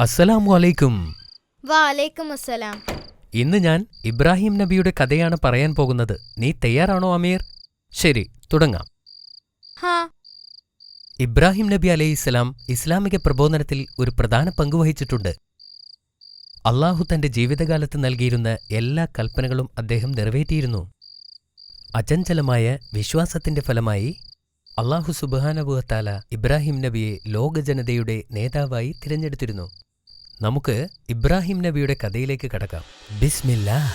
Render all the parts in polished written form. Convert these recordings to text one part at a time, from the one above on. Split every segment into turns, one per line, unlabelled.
അസ്സലാമു അലൈക്കും.
വാലൈക്കും അസ്സലാം.
ഇന്ന് ഞാൻ ഇബ്രാഹിം നബിയുടെ കഥയാണ് പറയാൻ പോകുന്നത്. നീ തയ്യാറാണോ അമീർ? ശരി, തുടങ്ങാം.
ഹാ.
ഇബ്രാഹിം നബി അലൈഹിസ്സലാം ഇസ്ലാമിക പ്രബോധനത്തിൽ ഒരു പ്രധാന പങ്ക് വഹിച്ചിട്ടുണ്ട്. അള്ളാഹു തന്റെ ജീവിതകാലത്ത് നൽകിയിരുന്ന എല്ലാ കൽപ്പനകളും അദ്ദേഹം നിറവേറ്റിയിരുന്നു. അചഞ്ചലമായ വിശ്വാസത്തിന്റെ ഫലമായി അള്ളാഹു സുബ്ഹാനഹു വ തആല ഇബ്രാഹിം നബിയെ ലോകജനതയുടെ നേതാവായി തിരഞ്ഞെടുത്തിരുന്നു. നമുക്ക് ഇബ്രാഹിം നബിയുടെ കഥയിലേക്ക് കടക്കാം. ബിസ്മില്ലാഹ്.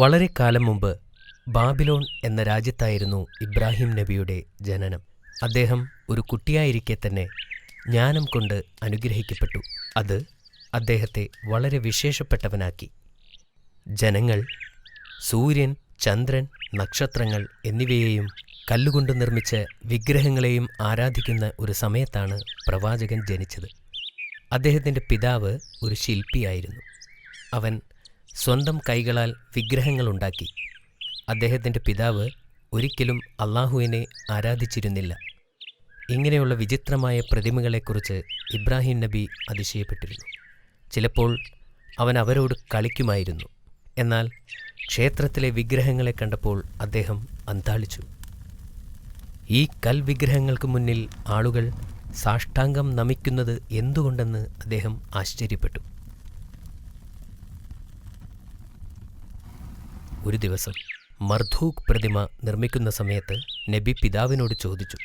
വളരെ കാലം മുമ്പ് ബാബിലോൺ എന്ന രാജ്യത്തായിരുന്നു ഇബ്രാഹിം നബിയുടെ ജനനം. അദ്ദേഹം ഒരു കുട്ടിയായിരിക്കെ തന്നെ ജ്ഞാനം കൊണ്ട് അനുഗ്രഹിക്കപ്പെട്ടു. അത് അദ്ദേഹത്തെ വളരെ വിശേഷപ്പെട്ടവനാക്കി. ജനങ്ങൾ സൂര്യൻ, ചന്ദ്രൻ, നക്ഷത്രങ്ങൾ എന്നിവയെയും കല്ലുകൊണ്ട് നിർമ്മിച്ച വിഗ്രഹങ്ങളെയും ആരാധിക്കുന്ന ഒരു സമയത്താണ് പ്രവാചകൻ ജനിച്ചത്. അദ്ദേഹത്തിൻ്റെ പിതാവ് ഒരു ശില്പിയായിരുന്നു. അവൻ സ്വന്തം കൈകളാൽ വിഗ്രഹങ്ങളുണ്ടാക്കി. അദ്ദേഹത്തിൻ്റെ പിതാവ് ഒരിക്കലും അള്ളാഹുവിനെ ആരാധിച്ചിരുന്നില്ല. ഇങ്ങനെയുള്ള വിചിത്രമായ പ്രതിമകളെക്കുറിച്ച് ഇബ്രാഹിം നബി അതിശയപ്പെട്ടിരുന്നു. ചിലപ്പോൾ അവൻ അവരോട് കളിക്കുമായിരുന്നു. എന്നാൽ ക്ഷേത്രത്തിലെ വിഗ്രഹങ്ങളെ കണ്ടപ്പോൾ അദ്ദേഹം അന്താളിച്ചു. ഈ കൽവിഗ്രഹങ്ങൾക്ക് മുന്നിൽ ആളുകൾ സാഷ്ടാംഗം നമിക്കുന്നത് എന്തുകൊണ്ടെന്ന് അദ്ദേഹം ആശ്ചര്യപ്പെട്ടു. ഒരു ദിവസം മർധൂഖ് പ്രതിമ നിർമ്മിക്കുന്ന സമയത്ത് നബി പിതാവിനോട് ചോദിച്ചു,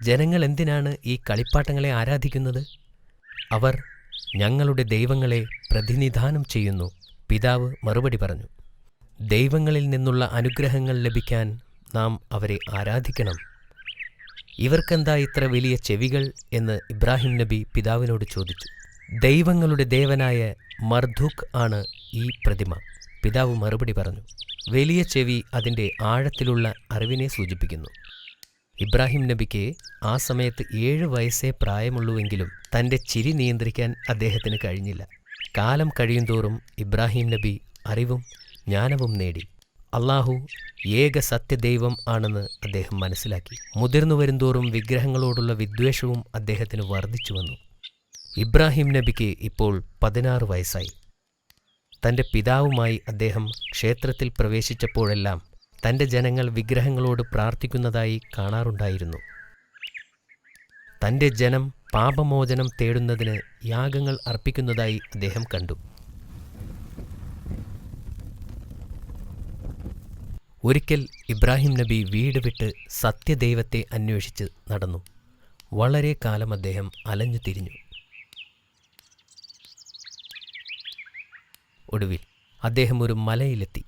ജനങ്ങൾ എന്തിനാണ് ഈ കളിപ്പാട്ടങ്ങളെ ആരാധിക്കുന്നത്? അവർ ഞങ്ങളുടെ ദൈവങ്ങളെ പ്രതിനിധാനം ചെയ്യുന്നു. പിതാവ് മറുപടി പറഞ്ഞു, ദൈവങ്ങളിൽ നിന്നുള്ള അനുഗ്രഹങ്ങൾ ലഭിക്കാൻ നാം അവരെ ആരാധിക്കണം. ഇവർക്കെന്താ ഇത്ര വലിയ ചെവികൾ എന്ന് ഇബ്രാഹിം നബി പിതാവിനോട് ചോദിച്ചു. ദൈവങ്ങളുടെ ദേവനായ മർധൂഖ് ആണ് ഈ പ്രതിമ. പിതാവ് മറുപടി പറഞ്ഞു, വലിയ ചെവി അതിൻ്റെ ആഴത്തിലുള്ള അറിവിനെ സൂചിപ്പിക്കുന്നു. ഇബ്രാഹിം നബിക്ക് ആ സമയത്ത് 7 വയസ്സേ പ്രായമുള്ളൂവെങ്കിലും തൻ്റെ ചിരി നിയന്ത്രിക്കാൻ അദ്ദേഹത്തിന് കഴിഞ്ഞില്ല. കാലം കഴിയുന്തോറും ഇബ്രാഹിം നബി അറിവും ജ്ഞാനവും നേടി. അള്ളാഹു ഏക സത്യദൈവം ആണെന്ന് അദ്ദേഹം മനസ്സിലാക്കി. മുതിർന്നു വരുന്തോറും വിഗ്രഹങ്ങളോടുള്ള വിദ്വേഷവും അദ്ദേഹത്തിന് വർദ്ധിച്ചു വന്നു. ഇബ്രാഹിം നബിക്ക് ഇപ്പോൾ 16 വയസ്സായി. തൻ്റെ പിതാവുമായി അദ്ദേഹം ക്ഷേത്രത്തിൽ പ്രവേശിച്ചപ്പോഴെല്ലാം തൻ്റെ ജനങ്ങൾ വിഗ്രഹങ്ങളോട് പ്രാർത്ഥിക്കുന്നതായി കാണാറുണ്ടായിരുന്നു. തൻ്റെ ജനം പാപമോചനം തേടുന്നതിന് യാഗങ്ങൾ അർപ്പിക്കുന്നതായി അദ്ദേഹം കണ്ടു. ഒരിക്കൽ ഇബ്രാഹിം നബി വീട് വിട്ട് സത്യദൈവത്തെ അന്വേഷിച്ച് നടന്നു. വളരെ കാലം അദ്ദേഹം അലഞ്ഞു തിരിഞ്ഞു. ഒടുവിൽ അദ്ദേഹം ഒരു മലയിലെത്തി.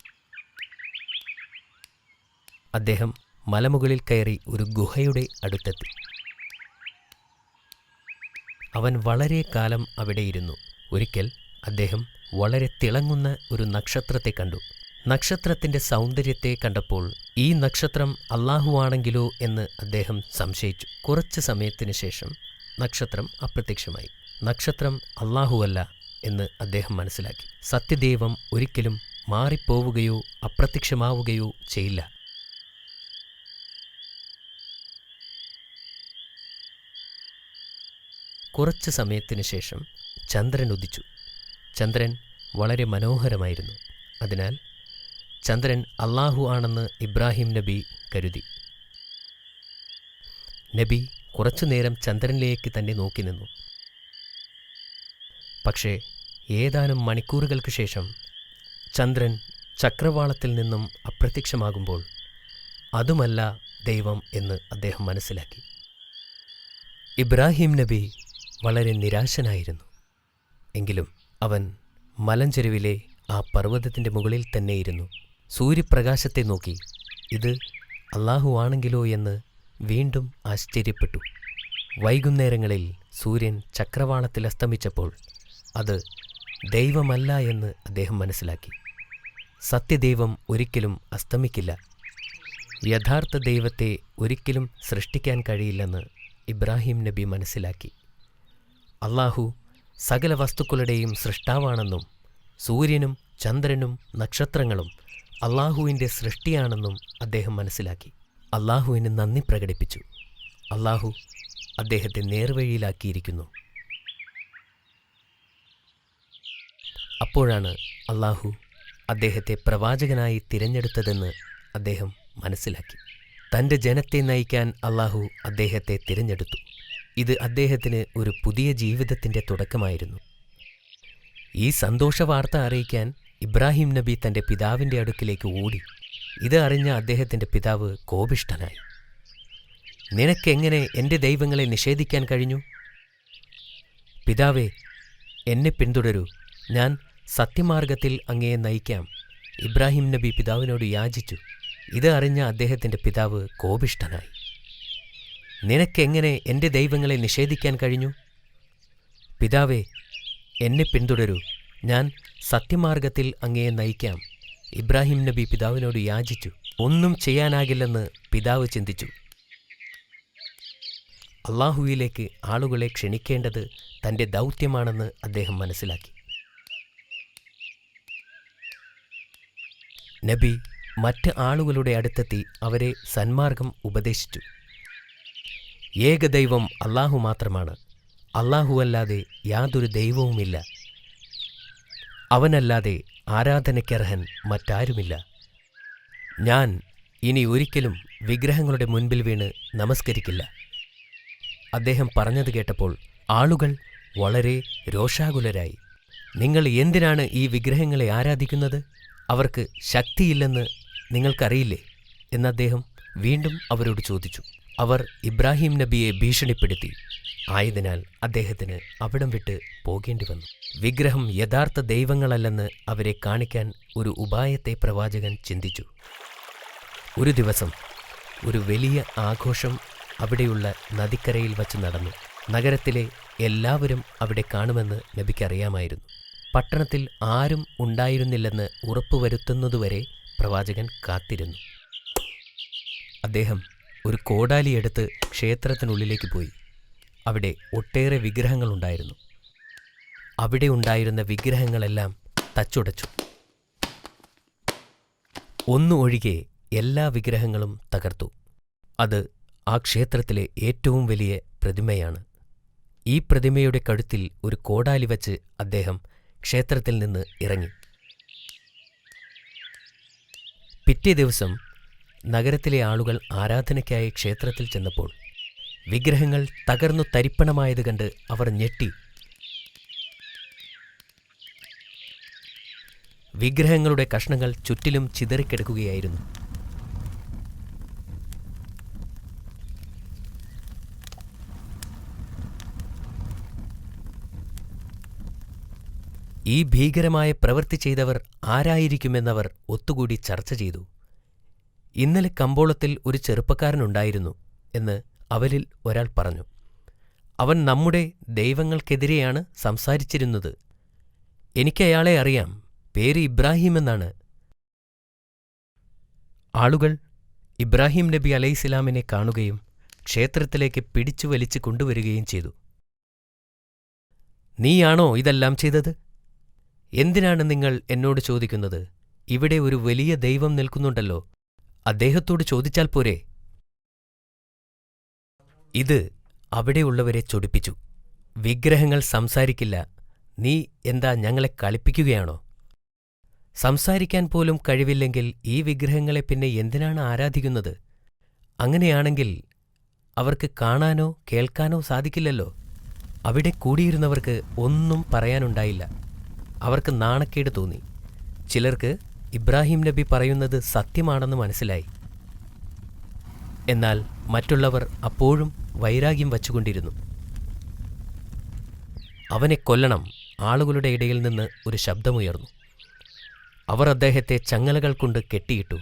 അദ്ദേഹം മലമുകളിൽ കയറി ഒരു ഗുഹയുടെ അടുത്തെത്തി. അവൻ വളരെ കാലം അവിടെയിരുന്നു. ഒരിക്കൽ അദ്ദേഹം വളരെ തിളങ്ങുന്ന ഒരു നക്ഷത്രത്തെ കണ്ടു. നക്ഷത്രത്തിൻ്റെ സൗന്ദര്യത്തെ കണ്ടപ്പോൾ ഈ നക്ഷത്രം അള്ളാഹുവാണെങ്കിലോ എന്ന് അദ്ദേഹം സംശയിച്ചു. കുറച്ച് സമയത്തിന് ശേഷം നക്ഷത്രം അപ്രത്യക്ഷമായി. നക്ഷത്രം അള്ളാഹുവല്ല എന്ന് അദ്ദേഹം മനസ്സിലാക്കി. സത്യദൈവം ഒരിക്കലും മാറിപ്പോവുകയോ അപ്രത്യക്ഷമാവുകയോ ചെയ്യില്ല. കുറച്ച് സമയത്തിന് ശേഷം ചന്ദ്രൻ ഉദിച്ചു. ചന്ദ്രൻ വളരെ മനോഹരമായിരുന്നു. അതിനാൽ ചന്ദ്രൻ അള്ളാഹു ആണെന്ന് ഇബ്രാഹിം നബി കരുതി. നബി കുറച്ചുനേരം ചന്ദ്രനിലേക്ക് തന്നെ നോക്കി നിന്നു. പക്ഷേ ഏതാനും മണിക്കൂറുകൾക്ക് ശേഷം ചന്ദ്രൻ ചക്രവാളത്തിൽ നിന്നും അപ്രത്യക്ഷമാകുമ്പോൾ അതുമല്ല ദൈവം എന്ന് അദ്ദേഹം മനസ്സിലാക്കി. ഇബ്രാഹിം നബി വളരെ നിരാശനായിരുന്നു. എങ്കിലും അവൻ മലഞ്ചെരുവിലെ ആ പർവ്വതത്തിൻ്റെ മുകളിൽ തന്നെയിരുന്നു. സൂര്യപ്രകാശത്തെ നോക്കി ഇത് അള്ളാഹു ആണെങ്കിലോ എന്ന് വീണ്ടും ആശ്ചര്യപ്പെട്ടു. വൈകുന്നേരങ്ങളിൽ സൂര്യൻ ചക്രവാളത്തിൽ അസ്തമിച്ചപ്പോൾ അത് ദൈവമല്ല എന്ന് അദ്ദേഹം മനസ്സിലാക്കി. സത്യദൈവം ഒരിക്കലും അസ്തമിക്കില്ല. യഥാർത്ഥ ദൈവത്തെ ഒരിക്കലും സൃഷ്ടിക്കാൻ കഴിയില്ലെന്ന് ഇബ്രാഹിം നബി മനസ്സിലാക്കി. അള്ളാഹു സകല വസ്തുക്കളുടെയും സൃഷ്ടാവാണെന്നും സൂര്യനും ചന്ദ്രനും നക്ഷത്രങ്ങളും അള്ളാഹുവിൻ്റെ സൃഷ്ടിയാണെന്നും അദ്ദേഹം മനസ്സിലാക്കി. അള്ളാഹുവിന് നന്ദി പ്രകടിപ്പിച്ചു. അള്ളാഹു അദ്ദേഹത്തെ നേർവഴിയിലാക്കിയിരിക്കുന്നു. അപ്പോഴാണ് അള്ളാഹു അദ്ദേഹത്തെ പ്രവാചകനായി തിരഞ്ഞെടുത്തതെന്ന് അദ്ദേഹം മനസ്സിലാക്കി. തൻ്റെ ജനത്തെ നയിക്കാൻ അള്ളാഹു അദ്ദേഹത്തെ തിരഞ്ഞെടുത്തു. ഇത് അദ്ദേഹത്തിന് ഒരു പുതിയ ജീവിതത്തിൻ്റെ തുടക്കമായിരുന്നു. ഈ സന്തോഷവാർത്ത അറിയിക്കാൻ ഇബ്രാഹിം നബി തൻ്റെ പിതാവിൻ്റെ അടുക്കിലേക്ക് ഓടി. ഇത് അറിഞ്ഞ അദ്ദേഹത്തിൻ്റെ പിതാവ് കോപിഷ്ഠനായി. നിനക്കെങ്ങനെ എൻ്റെ ദൈവങ്ങളെ നിഷേധിക്കാൻ കഴിഞ്ഞു? പിതാവേ, എന്നെ പിന്തുടരൂ, ഞാൻ സത്യമാർഗത്തിൽ അങ്ങയെ നയിക്കാം. ഇബ്രാഹിം നബി പിതാവിനോട് യാചിച്ചു. ഇത് അറിഞ്ഞ അദ്ദേഹത്തിൻ്റെ പിതാവ് കോപിഷ്ഠനായി. നിനക്കെങ്ങനെ എൻ്റെ ദൈവങ്ങളെ നിഷേധിക്കാൻ കഴിഞ്ഞു? പിതാവേ, എന്നെ പിന്തുടരൂ, ഞാൻ സത്യമാർഗത്തിൽ അങ്ങയെ നയിക്കാം. ഇബ്രാഹിം നബി പിതാവിനോട് യാചിച്ചു. ഒന്നും ചെയ്യാനാകില്ലെന്ന് പിതാവ് ചിന്തിച്ചു. അള്ളാഹുവിലേക്ക് ആളുകളെ ക്ഷണിക്കേണ്ടത് തൻ്റെ ദൗത്യമാണെന്ന് അദ്ദേഹം മനസ്സിലാക്കി. നബി മറ്റ് ആളുകളുടെ അടുത്തെത്തി അവരെ സന്മാർഗം ഉപദേശിച്ചു. ഏകദൈവം അള്ളാഹു മാത്രമാണ്. അള്ളാഹുവല്ലാതെ യാതൊരു ദൈവവുമില്ല. അവനല്ലാതെ ആരാധനയ്ക്കർഹൻ മറ്റാരുമില്ല. ഞാൻ ഇനി ഒരിക്കലും വിഗ്രഹങ്ങളുടെ മുൻപിൽ വീണ് നമസ്കരിക്കില്ല. അദ്ദേഹം പറഞ്ഞത് കേട്ടപ്പോൾ ആളുകൾ വളരെ രോഷാകുലരായി. നിങ്ങൾ എന്തിനാണ് ഈ വിഗ്രഹങ്ങളെ ആരാധിക്കുന്നത്? അവർക്ക് ശക്തിയില്ലെന്ന് നിങ്ങൾക്കറിയില്ലേ എന്ന് അദ്ദേഹം വീണ്ടും അവരോട് ചോദിച്ചു. അവർ ഇബ്രാഹിം നബിയെ ഭീഷണിപ്പെടുത്തി. ആയതിനാൽ അദ്ദേഹത്തിന് അവിടം വിട്ട് പോകേണ്ടി വന്നു. വിഗ്രഹം യഥാർത്ഥ ദൈവങ്ങളല്ലെന്ന് അവരെ കാണിക്കാൻ ഒരു ഉപായത്തെ പ്രവാചകൻ ചിന്തിച്ചു. ഒരു ദിവസം ഒരു വലിയ ആഘോഷം അവിടെയുള്ള നദിക്കരയിൽ വച്ച് നടന്നു. നഗരത്തിലെ എല്ലാവരും അവിടെ കാണുമെന്ന് നബിക്കറിയാമായിരുന്നു. പട്ടണത്തിൽ ആരും ഉണ്ടായിരുന്നില്ലെന്ന് ഉറപ്പുവരുത്തുന്നതുവരെ പ്രവാചകൻ കാത്തിരുന്നു. അദ്ദേഹം ഒരു കോടാലിയെടുത്ത് ക്ഷേത്രത്തിനുള്ളിലേക്ക് പോയി. അവിടെ ഒട്ടേറെ വിഗ്രഹങ്ങളുണ്ടായിരുന്നു. അവിടെ ഉണ്ടായിരുന്ന വിഗ്രഹങ്ങളെല്ലാം തച്ചുടച്ചു. ഒന്നു ഒഴികെ എല്ലാ വിഗ്രഹങ്ങളും തകർത്തു. അത് ആ ക്ഷേത്രത്തിലെ ഏറ്റവും വലിയ പ്രതിമയാണ്. ഈ പ്രതിമയുടെ കഴുത്തിൽ ഒരു കോടാലി വച്ച് അദ്ദേഹം ക്ഷേത്രത്തിൽ നിന്ന് ഇറങ്ങി. പിറ്റേ ദിവസം നഗരത്തിലെ ആളുകൾ ആരാധനയ്ക്കായി ക്ഷേത്രത്തിൽ ചെന്നപ്പോൾ വിഗ്രഹങ്ങൾ തകർന്നു തരിപ്പണമായത് കണ്ട് അവർ ഞെട്ടി. വിഗ്രഹങ്ങളുടെ കഷ്ണങ്ങൾ ചുറ്റിലും ചിതറിക്കിടക്കുകയായിരുന്നു. ഈ ഭീകരമായ പ്രവൃത്തി ചെയ്തവർ ആരായിരിക്കുമെന്നവർ ഒത്തുകൂടി ചർച്ച ചെയ്തു. ഇന്നലെ കമ്പോളത്തിൽ ഒരു ചെറുപ്പക്കാരനുണ്ടായിരുന്നു എന്ന് അവരിൽ ഒരാൾ പറഞ്ഞു. അവൻ നമ്മുടെ ദൈവങ്ങൾക്കെതിരെയാണ് സംസാരിച്ചിരുന്നത്. എനിക്കയാളെ അറിയാം, പേര് ഇബ്രാഹിം എന്നാണ്. ആളുകൾ ഇബ്രാഹിം നബി അലൈഹിസ്സലാമിനെ കാണുകയും ക്ഷേത്രത്തിലേക്ക് പിടിച്ചു വലിച്ചു കൊണ്ടുവരികയും ചെയ്തു. നീയാണോ ഇതെല്ലാം ചെയ്തത്? എന്തിനാണ് നിങ്ങൾ എന്നോട് ചോദിക്കുന്നത്? ഇവിടെ ഒരു വലിയ ദൈവം നിൽക്കുന്നുണ്ടല്ലോ, അദ്ദേഹത്തോട് ചോദിച്ചാൽ പോരെ? ഇത് അവിടെയുള്ളവരെ ചൊടിപ്പിച്ചു. വിഗ്രഹങ്ങൾ സംസാരിക്കില്ല, നീ എന്താ ഞങ്ങളെ കളിപ്പിക്കുകയാണോ? സംസാരിക്കാൻ പോലും കഴിവില്ലെങ്കിൽ ഈ വിഗ്രഹങ്ങളെ പിന്നെ എന്തിനാണ് ആരാധിക്കുന്നത്? അങ്ങനെയാണെങ്കിൽ അവർക്ക് കാണാനോ കേൾക്കാനോ സാധിക്കില്ലല്ലോ. അവിടെ കൂടിയിരുന്നവർക്ക് ഒന്നും പറയാനുണ്ടായില്ല. അവർക്ക് നാണക്കേട് തോന്നി. ചിലർക്ക് ഇബ്രാഹിം നബി പറയുന്നത് സത്യമാണെന്ന് മനസ്സിലായി. എന്നാൽ മറ്റുള്ളവർ അപ്പോഴും വൈരാഗ്യം വച്ചുകൊണ്ടിരുന്നു. അവനെ കൊല്ലണം! ആളുകളുടെ ഇടയിൽ നിന്ന് ഒരു ശബ്ദമുയർന്നു. അവർ അദ്ദേഹത്തെ ചങ്ങലകൾ കൊണ്ട് കെട്ടിയിട്ടു.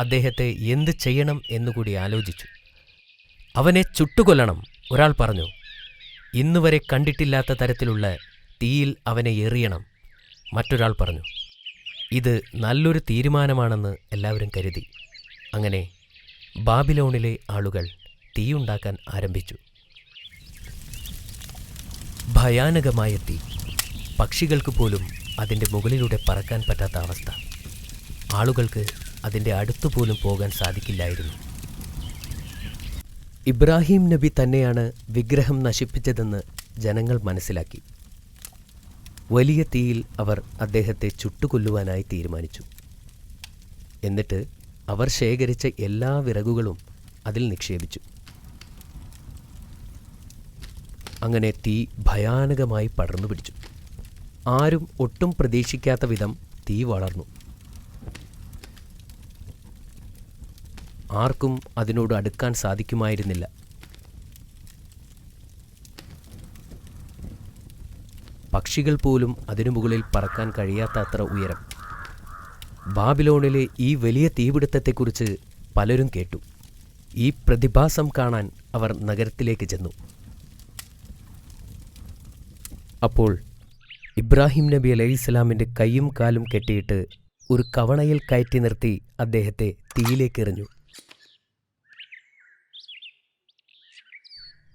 അദ്ദേഹത്തെ എന്ത് ചെയ്യണം എന്നുകൂടി ആലോചിച്ചു. അവനെ ചുട്ടുകൊല്ലണം! ഒരാൾ പറഞ്ഞു. ഇന്നുവരെ കണ്ടിട്ടില്ലാത്ത തരത്തിലുള്ള തീയിൽ അവനെ എറിയണം! മറ്റൊരാൾ പറഞ്ഞു. ഇത് നല്ലൊരു തീരുമാനമാണെന്ന് എല്ലാവരും കരുതി. അങ്ങനെ ബാബിലോണിലെ ആളുകൾ തീയുണ്ടാക്കാൻ ആരംഭിച്ചു. ഭയാനകമായ തീ. പക്ഷികൾക്ക് പോലും അതിൻ്റെ മുകളിലൂടെ പറക്കാൻ പറ്റാത്ത അവസ്ഥ. ആളുകൾക്ക് അതിൻ്റെ അടുത്തുപോലും പോകാൻ സാധിക്കില്ലായിരുന്നു. ഇബ്രാഹിം നബി തന്നെയാണ് വിഗ്രഹം നശിപ്പിച്ചതെന്ന് ജനങ്ങൾ മനസ്സിലാക്കി. വലിയ തീയിൽ അവർ അദ്ദേഹത്തെ ചുട്ടുകൊല്ലുവാനായി തീരുമാനിച്ചു. എന്നിട്ട് അവർ ശേഖരിച്ച എല്ലാ വിറകുകളും അതിൽ നിക്ഷേപിച്ചു. അങ്ങനെ തീ ഭയാനകമായി പടർന്നു പിടിച്ചു. ആരും ഒട്ടും പ്രതീക്ഷിക്കാത്ത വിധം തീ വളർന്നു. ആർക്കും അതിനോട് അടുക്കാൻ സാധിക്കുമായിരുന്നില്ല. പക്ഷികൾ പോലും അതിനു മുകളിൽ പറക്കാൻ കഴിയാത്ത അത്ര ഉയരം. ബാബിലോണിലെ ഈ വലിയ തീപിടുത്തത്തെക്കുറിച്ച് പലരും കേട്ടു. ഈ പ്രതിഭാസം കാണാൻ അവർ നഗരത്തിലേക്ക് ചെന്നു. അപ്പോൾ ഇബ്രാഹിം നബി അലൈഹിസ്സലാമിൻ്റെ കൈയും കാലും കെട്ടിയിട്ട് ഒരു കവണയിൽ കയറ്റി നിർത്തി അദ്ദേഹത്തെ തീയിലേക്കെറിഞ്ഞു.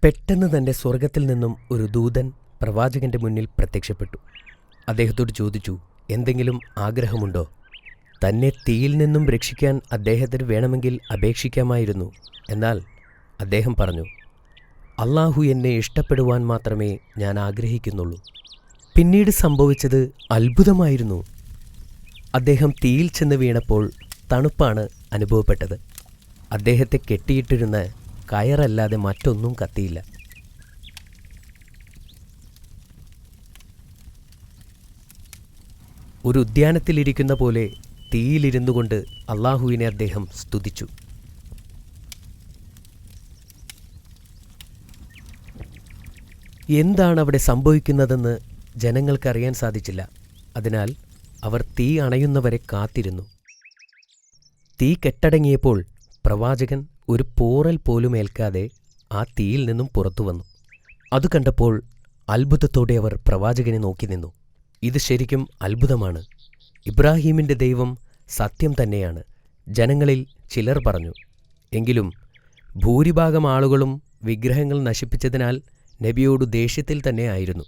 പെട്ടെന്ന് തന്നെ സ്വർഗത്തിൽ നിന്നും ഒരു ദൂതൻ പ്രവാചകന്റെ മുന്നിൽ പ്രത്യക്ഷപ്പെട്ടു. അദ്ദേഹത്തോട് ചോദിച്ചു, എന്തെങ്കിലും ആഗ്രഹമുണ്ടോ? തന്നെ തീയിൽ നിന്നും രക്ഷിക്കാൻ അദ്ദേഹത്തിന് വേണമെങ്കിൽ അപേക്ഷിക്കാമായിരുന്നു. എന്നാൽ അദ്ദേഹം പറഞ്ഞു, അല്ലാഹു എന്നെ ഇഷ്ടപ്പെടുവാൻ മാത്രമേ ഞാൻ ആഗ്രഹിക്കുന്നുള്ളൂ. പിന്നീട് സംഭവിച്ചത് അത്ഭുതമായിരുന്നു. അദ്ദേഹം തീയിൽ ചെന്ന് വീണപ്പോൾ തണുപ്പാണ് അനുഭവപ്പെട്ടത്. അദ്ദേഹത്തെ കെട്ടിയിട്ടിരുന്ന കയറല്ലാതെ മറ്റൊന്നും കത്തിയില്ല. ഒരു ഉദ്യാനത്തിലിരിക്കുന്ന പോലെ തീയിലിരുന്നു കൊണ്ട് അല്ലാഹുവിനെ അദ്ദേഹം സ്തുതിച്ചു. എന്താണ് അവിടെ സംഭവിക്കുന്നതെന്ന് ജനങ്ങൾക്കറിയാൻ സാധിച്ചില്ല. അതിനാൽ അവർ തീ അണയുന്നവരെ കാത്തിരുന്നു. തീ കെട്ടടങ്ങിയപ്പോൾ പ്രവാചകൻ ഒരു പോറൽ പോലും ഏൽക്കാതെ ആ തീയിൽ നിന്നും പുറത്തു വന്നു. അത് കണ്ടപ്പോൾ അത്ഭുതത്തോടെ അവർ പ്രവാചകനെ നോക്കി നിന്നു. ഇത് ശരിക്കും അത്ഭുതമാണ്. ഇബ്രാഹീമിൻ്റെ ദൈവം സത്യം തന്നെയാണ്, ജനങ്ങളിൽ ചിലർ പറഞ്ഞു. എങ്കിലും ഭൂരിഭാഗം ആളുകളും വിഗ്രഹങ്ങൾ നശിപ്പിച്ചതിനാൽ നബിയോട് ദേഷ്യത്തിൽ തന്നെ ആയിരുന്നു.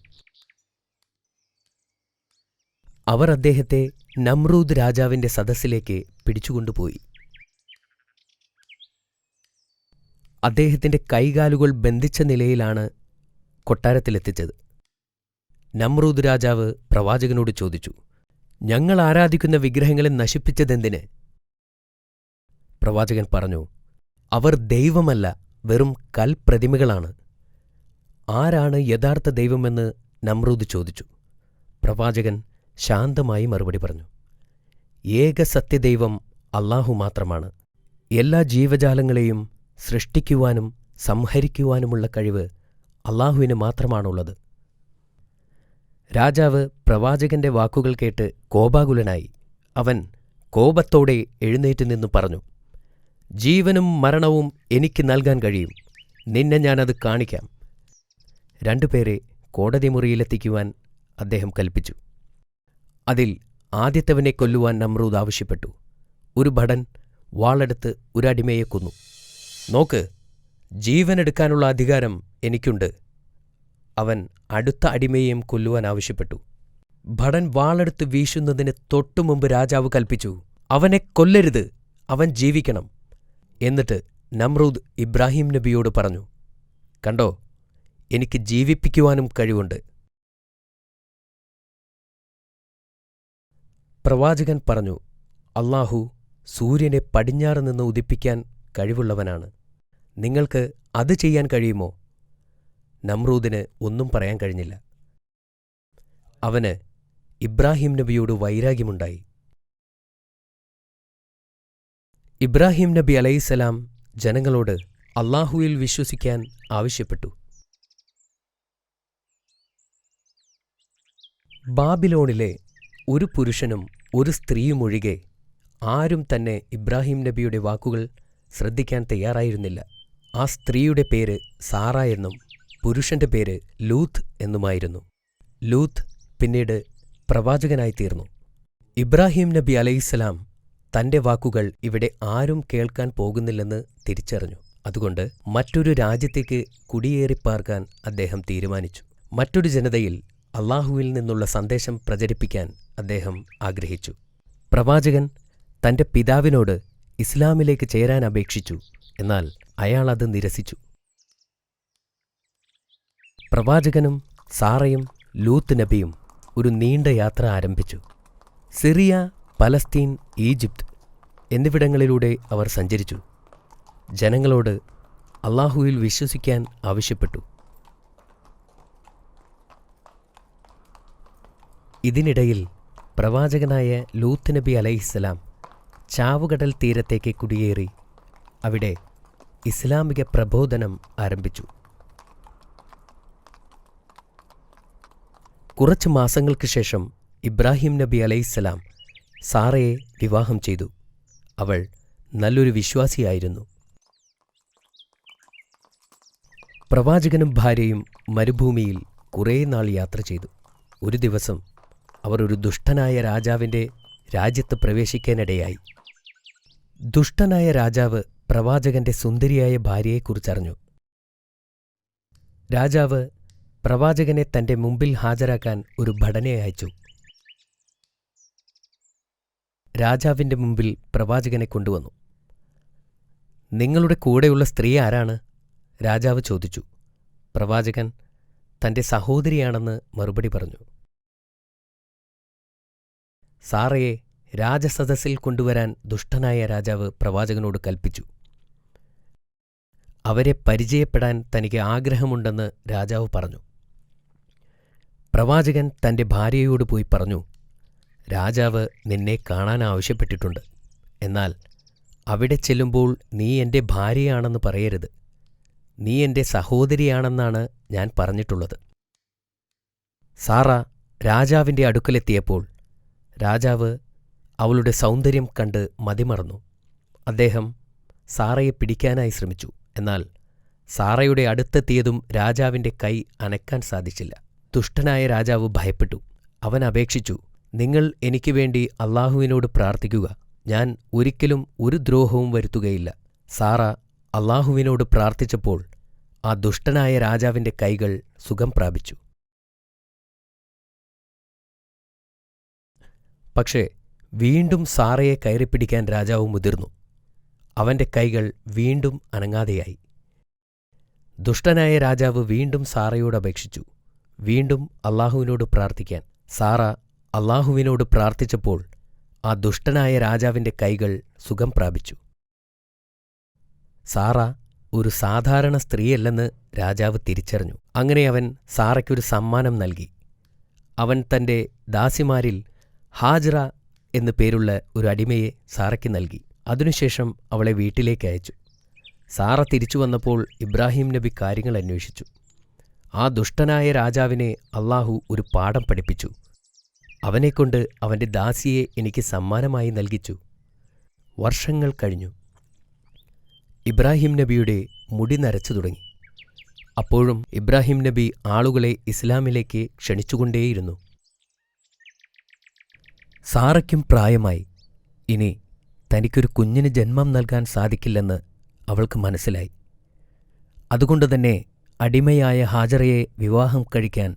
അവർ അദ്ദേഹത്തെ നമ്രൂദ് രാജാവിൻ്റെ സദസ്സിലേക്ക് പിടിച്ചുകൊണ്ടുപോയി. അദ്ദേഹത്തിൻ്റെ കൈകാലുകൾ ബന്ധിച്ച നിലയിലാണ് കൊട്ടാരത്തിലെത്തിച്ചത്. നമ്രൂദ് രാജാവ് പ്രവാചകനോട് ചോദിച്ചു, ഞങ്ങൾ ആരാധിക്കുന്ന വിഗ്രഹങ്ങളെ നശിപ്പിച്ചതെന്തിന്? പ്രവാചകൻ പറഞ്ഞു, അവർ ദൈവമല്ല, വെറും കൽപ്രതിമകളാണ്. ആരാണ് യഥാർത്ഥ ദൈവമെന്ന് നമ്രൂദ് ചോദിച്ചു. പ്രവാചകൻ ശാന്തമായി മറുപടി പറഞ്ഞു, ഏക സത്യദൈവം അല്ലാഹു മാത്രമാണ്. എല്ലാ ജീവജാലങ്ങളെയും സൃഷ്ടിക്കുവാനും സംഹരിക്കുവാനുമുള്ള കഴിവ് അല്ലാഹുവിന് മാത്രമാണുള്ളത്. രാജാവ് പ്രവാചകന്റെ വാക്കുകൾ കേട്ട് കോപാകുലനായി. അവൻ കോപത്തോടെ എഴുന്നേറ്റ് നിന്നു പറഞ്ഞു, ജീവനും മരണവും എനിക്ക് നൽകാൻ കഴിയും. നിന്നെ ഞാനത് കാണിക്കാം. രണ്ടുപേരെ കോടതി മുറിയിലെത്തിക്കുവാൻ അദ്ദേഹം കൽപ്പിച്ചു. അതിൽ ആദ്യത്തവനെ കൊല്ലുവാൻ നമ്രൂദ് ആവശ്യപ്പെട്ടു. ഒരു ഭടൻ വാളെടുത്ത് ഒരടിമയെ കൊന്നു. നോക്ക്, ജീവനെടുക്കാനുള്ള അധികാരം എനിക്കുണ്ട്. അവൻ അടുത്ത അടിമയെയും കൊല്ലുവാൻ ആവശ്യപ്പെട്ടു. ഭടൻ വാളെടുത്ത് വീശുന്നതിന് തൊട്ടുമുമ്പ് രാജാവ് കൽപ്പിച്ചു, അവനെ കൊല്ലരുത്, അവൻ ജീവിക്കണം. എന്നിട്ട് നമ്രൂദ് ഇബ്രാഹിം നബിയോട് പറഞ്ഞു, കണ്ടോ, എനിക്ക് ജീവിപ്പിക്കുവാനും കഴിവുണ്ട്. പ്രവാചകൻ പറഞ്ഞു, അല്ലാഹു സൂര്യനെ പടിഞ്ഞാറ് നിന്ന് ഉദിപ്പിക്കാൻ കഴിവുള്ളവനാണ്. നിങ്ങൾക്ക് അത് ചെയ്യാൻ കഴിയുമോ? നമ്രൂദിന് ഒന്നും പറയാൻ കഴിഞ്ഞില്ല. അവന് ഇബ്രാഹിം നബിയോട് വൈരാഗ്യമുണ്ടായി. ഇബ്രാഹിം നബി അലൈഹിസ്സലാം ജനങ്ങളോട് അല്ലാഹുവിൽ വിശ്വസിക്കാൻ ആവശ്യപ്പെട്ടു. ബാബിലോണിലെ ഒരു പുരുഷനും ഒരു സ്ത്രീയുമൊഴികെ ആരും തന്നെ ഇബ്രാഹിം നബിയുടെ വാക്കുകൾ ശ്രദ്ധിക്കാൻ തയ്യാറായിരുന്നില്ല. ആ സ്ത്രീയുടെ പേര് സാറ എന്നും പുരുഷന്റെ പേര് ലൂത്ത് എന്നുമായിരുന്നു. ലൂത്ത് പിന്നീട് പ്രവാചകനായിത്തീർന്നു. ഇബ്രാഹിം നബി അലൈഹിസ്സലാം തന്റെ വാക്കുകൾ ഇവിടെ ആരും കേൾക്കാൻ പോകുന്നില്ലെന്ന് തിരിച്ചറിഞ്ഞു. അതുകൊണ്ട് മറ്റൊരു രാജ്യത്തേക്ക് കുടിയേറിപ്പാർക്കാൻ അദ്ദേഹം തീരുമാനിച്ചു. മറ്റൊരു ജനതയിൽ അല്ലാഹുവിൽ നിന്നുള്ള സന്ദേശം പ്രചരിപ്പിക്കാൻ അദ്ദേഹം ആഗ്രഹിച്ചു. പ്രവാചകൻ തൻ്റെ പിതാവിനോട് ഇസ്ലാമിലേക്ക് ചേരാൻ അപേക്ഷിച്ചു. എന്നാൽ അയാൾ അത് നിരസിച്ചു. പ്രവാചകനും സാറയും ലൂത്ത് നബിയും ഒരു നീണ്ട യാത്ര ആരംഭിച്ചു. സിറിയ, പലസ്തീൻ, ഈജിപ്ത് എന്നിവിടങ്ങളിലൂടെ അവർ സഞ്ചരിച്ചു. ജനങ്ങളോട് അള്ളാഹുവിൽ വിശ്വസിക്കാൻ ആവശ്യപ്പെട്ടു. ഇതിനിടയിൽ പ്രവാചകനായ ലൂത്ത് നബി അലൈഹിസ്സലാം ചാവുകടൽ തീരത്തേക്ക് കുടിയേറി അവിടെ ഇസ്ലാമിക പ്രബോധനം ആരംഭിച്ചു. കുറച്ച് മാസങ്ങൾക്ക് ശേഷം ഇബ്രാഹിം നബി അലൈഹിസ്സലാം സാറയെ വിവാഹം ചെയ്തു. അവൾ നല്ലൊരു വിശ്വാസിയായിരുന്നു. പ്രവാചകനും ഭാര്യയും മരുഭൂമിയിൽ കുറേ നാൾ യാത്ര ചെയ്തു. ഒരു ദിവസം അവർ ഒരു ദുഷ്ടനായ രാജാവിൻ്റെ രാജ്യത്ത് പ്രവേശിക്കാനിടയായി. ദുഷ്ടനായ രാജാവ് പ്രവാചകന്റെ സുന്ദരിയായ ഭാര്യയെക്കുറിച്ചറിഞ്ഞു. രാജാവ് പ്രവാചകനെ തന്റെ മുമ്പിൽ ഹാജരാക്കാൻ ഒരു ഭടനെ അയച്ചു. രാജാവിന്റെ മുമ്പിൽ പ്രവാചകനെ കൊണ്ടുവന്നു. നിങ്ങളുടെ കൂടെയുള്ള സ്ത്രീ ആരാണ്? രാജാവ് ചോദിച്ചു. പ്രവാചകൻ തന്റെ സഹോദരിയാണെന്ന് മറുപടി പറഞ്ഞു. സാറയെ രാജസദസ്സിൽ കൊണ്ടുവരാൻ ദുഷ്ടനായ രാജാവ് പ്രവാചകനോട് കൽപ്പിച്ചു. അവരെ പരിചയപ്പെടാൻ തനിക്ക് ആഗ്രഹമുണ്ടെന്ന് രാജാവ് പറഞ്ഞു. പ്രവാചകൻ തന്റെ ഭാര്യയോട് പോയി പറഞ്ഞു, രാജാവ് നിന്നെ കാണാൻ ആവശ്യപ്പെട്ടിട്ടുണ്ട്. എന്നാൽ അവിടെ ചെല്ലുമ്പോൾ നീ എൻ്റെ ഭാര്യയാണെന്ന് പറയരുത്. നീ എൻ്റെ സഹോദരിയാണെന്നാണ് ഞാൻ പറഞ്ഞിട്ടുള്ളത്. സാറ രാജാവിൻ്റെ അടുക്കലെത്തിയപ്പോൾ രാജാവ് അവളുടെ സൗന്ദര്യം കണ്ട് മതിമറന്നു. അദ്ദേഹം സാറയെ പിടിക്കാനായി ശ്രമിച്ചു. എന്നാൽ സാറയുടെ അടുത്തെത്തിയതും രാജാവിൻ്റെ കൈ അനക്കാൻ സാധിച്ചില്ല. ദുഷ്ടനായ രാജാവ് ഭയപ്പെട്ടു. അവൻ അപേക്ഷിച്ചു, നിങ്ങൾ എനിക്ക് വേണ്ടി അള്ളാഹുവിനോട് പ്രാർത്ഥിക്കുക. ഞാൻ ഒരിക്കലും ഒരു ദ്രോഹവും വരുത്തുകയില്ല. സാറ അള്ളാഹുവിനോട് പ്രാർത്ഥിച്ചപ്പോൾ ആ ദുഷ്ടനായ രാജാവിൻ്റെ കൈകൾ സുഖം പ്രാപിച്ചു. പക്ഷേ വീണ്ടും സാറയെ കയറിപ്പിടിക്കാൻ രാജാവ് മുതിർന്നു. അവന്റെ കൈകൾ വീണ്ടും അനങ്ങാതെയായി. ദുഷ്ടനായ രാജാവ് വീണ്ടും സാറയോട് അപേക്ഷിച്ചു, വീണ്ടും അള്ളാഹുവിനോട് പ്രാർത്ഥിക്കാൻ. സാറ അള്ളാഹുവിനോട് പ്രാർത്ഥിച്ചപ്പോൾ ആ ദുഷ്ടനായ രാജാവിന്റെ കൈകൾ സുഖം പ്രാപിച്ചു. സാറ ഒരു സാധാരണ സ്ത്രീയല്ലെന്ന് രാജാവ് തിരിച്ചറിഞ്ഞു. അങ്ങനെ അവൻ സാറയ്ക്കൊരു സമ്മാനം നൽകി. അവൻ തന്റെ ദാസിമാരിൽ ഹാജറ എന്നു പേരുള്ള ഒരു അടിമയെ സാറയ്ക്ക് നൽകി. അതിനുശേഷം അവളെ വീട്ടിലേക്ക് അയച്ചു. സാറ തിരിച്ചു വന്നപ്പോൾ ഇബ്രാഹിം നബി കാര്യങ്ങൾ അന്വേഷിച്ചു. ആ ദുഷ്ടനായ രാജാവിനെ അള്ളാഹു ഒരു പാഠം പഠിപ്പിച്ചു. അവനെക്കൊണ്ട് അവന്റെ ദാസിയെ എനിക്ക് സമ്മാനമായി നൽകിച്ചു. വർഷങ്ങൾ കഴിഞ്ഞു. ഇബ്രാഹിം നബിയുടെ മുടി നരച്ചു തുടങ്ങി. അപ്പോഴും ഇബ്രാഹിം നബി ആളുകളെ ഇസ്ലാമിലേക്ക് ക്ഷണിച്ചുകൊണ്ടേയിരുന്നു. സാറയ്ക്കും പ്രായമായി. ഇനി തനിക്കൊരു കുഞ്ഞിന് ജന്മം നൽകാൻ സാധിക്കില്ലെന്ന് അവൾക്ക് മനസ്സിലായി. അതുകൊണ്ടുതന്നെ അടിമയായ ഹാജറയെ വിവാഹം കഴിക്കാൻ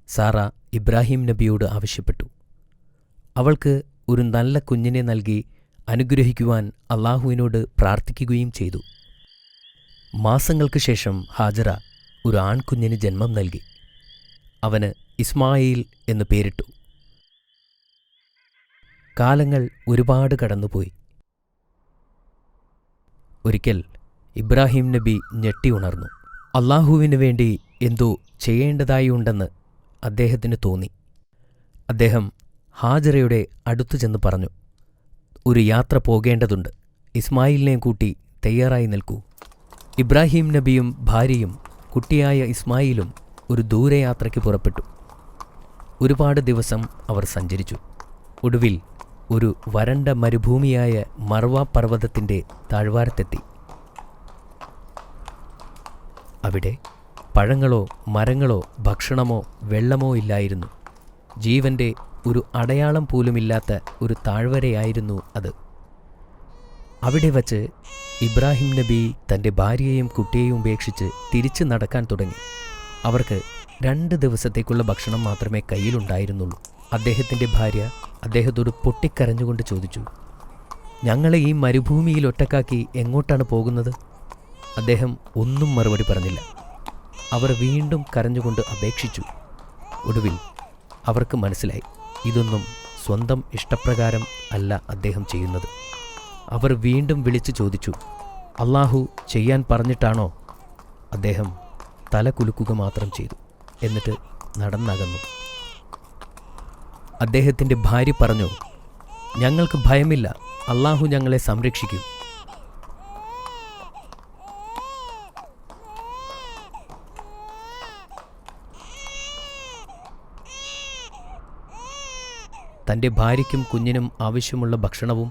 സാറ ഇബ്രാഹിം നബിയോട് ആവശ്യപ്പെട്ടു. അവൾക്ക് ഒരു നല്ല കുഞ്ഞിനെ നൽകി അനുഗ്രഹിക്കുവാൻ അള്ളാഹുവിനോട് പ്രാർത്ഥിക്കുകയും ചെയ്തു. മാസങ്ങൾക്ക് ശേഷം ഹാജറ ഒരു ആൺകുഞ്ഞിന് ജന്മം നൽകി. അവന് ഇസ്മായിൽ എന്നു പേരിട്ടു. കാലങ്ങൾ ഒരുപാട് കടന്നുപോയി. ഒരിക്കൽ ഇബ്രാഹിം നബി ഞെട്ടി ഉണർന്നു. അള്ളാഹുവിനു വേണ്ടി എന്തോ ചെയ്യേണ്ടതായി ഉണ്ടെന്ന് അദ്ദേഹത്തിന് തോന്നി. അദ്ദേഹം ഹാജറയുടെ അടുത്തു ചെന്ന് പറഞ്ഞു, ഒരു യാത്ര പോകേണ്ടതുണ്ട്. ഇസ്മായിലിനെ കൂട്ടി തയ്യാറായി നിൽക്കൂ. ഇബ്രാഹിം നബിയും ഭാര്യയും കുട്ടിയായ ഇസ്മായിലും ഒരു ദൂരയാത്രയ്ക്ക് പുറപ്പെട്ടു. ഒരുപാട് ദിവസം അവർ സഞ്ചരിച്ചു. ഒടുവിൽ ഒരു വരണ്ട മരുഭൂമിയായ മർവ പർവ്വതത്തിൻ്റെ താഴ്വാരത്തെത്തി. അവിടെ പഴങ്ങളോ മരങ്ങളോ ഭക്ഷണമോ വെള്ളമോ ഇല്ലായിരുന്നു. ജീവന്റെ ഒരു അടയാളം പോലുമില്ലാത്ത ഒരു താഴ്വരയായിരുന്നു അത്. അവിടെ വച്ച് ഇബ്രാഹിം നബി തൻ്റെ ഭാര്യയെയും കുട്ടിയെയും ഉപേക്ഷിച്ച് തിരിച്ചു നടക്കാൻ തുടങ്ങി. അവർക്ക് 2 ദിവസത്തേക്കുള്ള ഭക്ഷണം മാത്രമേ കയ്യിലുണ്ടായിരുന്നുള്ളൂ. അദ്ദേഹത്തിൻ്റെ ഭാര്യ അദ്ദേഹത്തോട് പൊട്ടിക്കരഞ്ഞുകൊണ്ട് ചോദിച്ചു, ഞങ്ങളെ ഈ മരുഭൂമിയിൽ ഒറ്റക്കാക്കി എങ്ങോട്ടാണ് പോകുന്നത്? അദ്ദേഹം ഒന്നും മറുപടി പറഞ്ഞില്ല. അവർ വീണ്ടും കരഞ്ഞുകൊണ്ട് അപേക്ഷിച്ചു. ഒടുവിൽ അവർക്ക് മനസ്സിലായി, ഇതൊന്നും സ്വന്തം ഇഷ്ടപ്രകാരം അല്ല അദ്ദേഹം ചെയ്യുന്നത്. അവർ വീണ്ടും വിളിച്ചു ചോദിച്ചു, അള്ളാഹു ചെയ്യാൻ പറഞ്ഞിട്ടാണോ? അദ്ദേഹം തല കുലുക്കുക മാത്രം ചെയ്തു. എന്നിട്ട് നടന്നകന്നു. അദ്ദേഹത്തിൻ്റെ ഭാര്യ പറഞ്ഞു, ഞങ്ങൾക്ക് ഭയമില്ല, അള്ളാഹു ഞങ്ങളെ സംരക്ഷിക്കും. തൻ്റെ ഭാര്യയ്ക്കും കുഞ്ഞിനും ആവശ്യമുള്ള ഭക്ഷണവും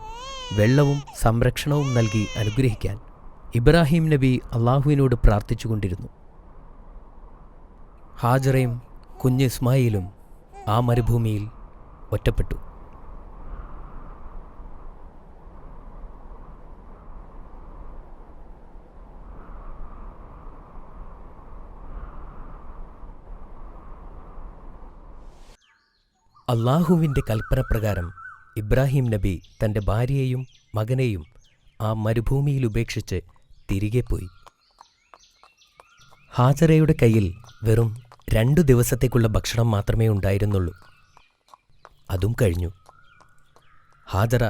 വെള്ളവും സംരക്ഷണവും നൽകി അനുഗ്രഹിക്കാൻ ഇബ്രാഹിം നബി അള്ളാഹുവിനോട് പ്രാർത്ഥിച്ചുകൊണ്ടിരുന്നു. ഹാജറയും കുഞ്ഞ് ഇസ്മായിലും ആ മരുഭൂമിയിൽ ഒറ്റപ്പെട്ടു. അള്ളാഹുവിൻ്റെ കൽപ്പനപ്രകാരം ഇബ്രാഹിം നബി തൻ്റെ ഭാര്യയെയും മകനെയും ആ മരുഭൂമിയിൽ ഉപേക്ഷിച്ച് തിരികെ പോയി. ഹാജറയുടെ കയ്യിൽ വെറും 2 ദിവസത്തേക്കുള്ള ഭക്ഷണം മാത്രമേ ഉണ്ടായിരുന്നുള്ളൂ. അതും കഴിഞ്ഞു. ഹാജറ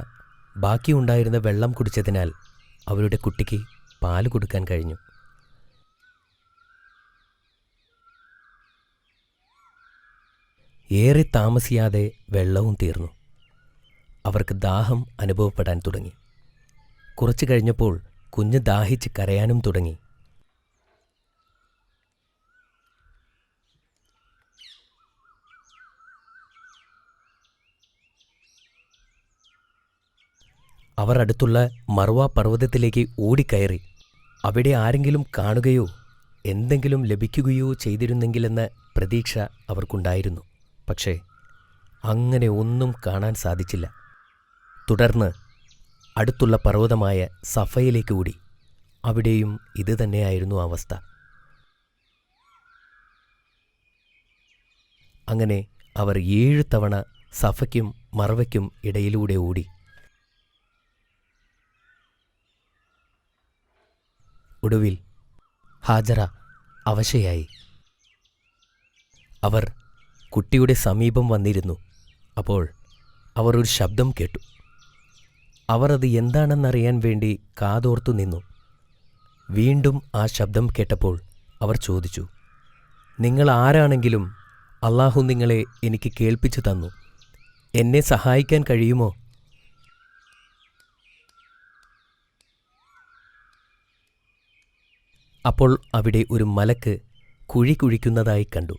ബാക്കിയുണ്ടായിരുന്ന വെള്ളം കുടിച്ചതിനാൽ അവരുടെ കുട്ടിക്ക് പാല് കൊടുക്കാൻ കഴിഞ്ഞു. ഏറെ താമസിയാതെ വെള്ളവും തീർന്നു. അവർക്ക് ദാഹം അനുഭവപ്പെടാൻ തുടങ്ങി. കുറച്ചു കഴിഞ്ഞപ്പോൾ കുഞ്ഞ് ദാഹിച്ച് കരയാനും തുടങ്ങി. അവർ അടുത്തുള്ള മർവ പർവ്വതത്തിലേക്ക് ഓടിക്കയറി. അവിടെ ആരെങ്കിലും കാണുകയോ എന്തെങ്കിലും ലഭിക്കുകയോ ചെയ്തിരുന്നെങ്കിലെന്ന പ്രതീക്ഷ അവർക്കുണ്ടായിരുന്നു. പക്ഷേ അങ്ങനെ ഒന്നും കാണാൻ സാധിച്ചില്ല. തുടർന്ന് അടുത്തുള്ള പർവ്വതമായ സഫയിലേക്ക് ഓടി. അവിടെയും ഇത് തന്നെയായിരുന്നു അവസ്ഥ. അങ്ങനെ അവർ 7 തവണ സഫയ്ക്കും മർവയ്ക്കും ഇടയിലൂടെ ഓടി. ഒടുവിൽ ഹാജറ അവശയായി. അവർ കുട്ടിയുടെ സമീപം വന്നിരുന്നു. അപ്പോൾ അവർ ഒരു ശബ്ദം കേട്ടു. അവർ അത് എന്താണെന്നറിയാൻ വേണ്ടി കാതോർത്തു നിന്നു. വീണ്ടും ആ ശബ്ദം കേട്ടപ്പോൾ അവർ ചോദിച്ചു, നിങ്ങൾ ആരാണെങ്കിലും അള്ളാഹു നിങ്ങളെ എനിക്ക് കേൾപ്പിച്ചു തന്നു. എന്നെ സഹായിക്കാൻ കഴിയുമോ? അപ്പോൾ അവിടെ ഒരു മലക്ക് കുഴി കുഴിക്കുന്നതായി കണ്ടു.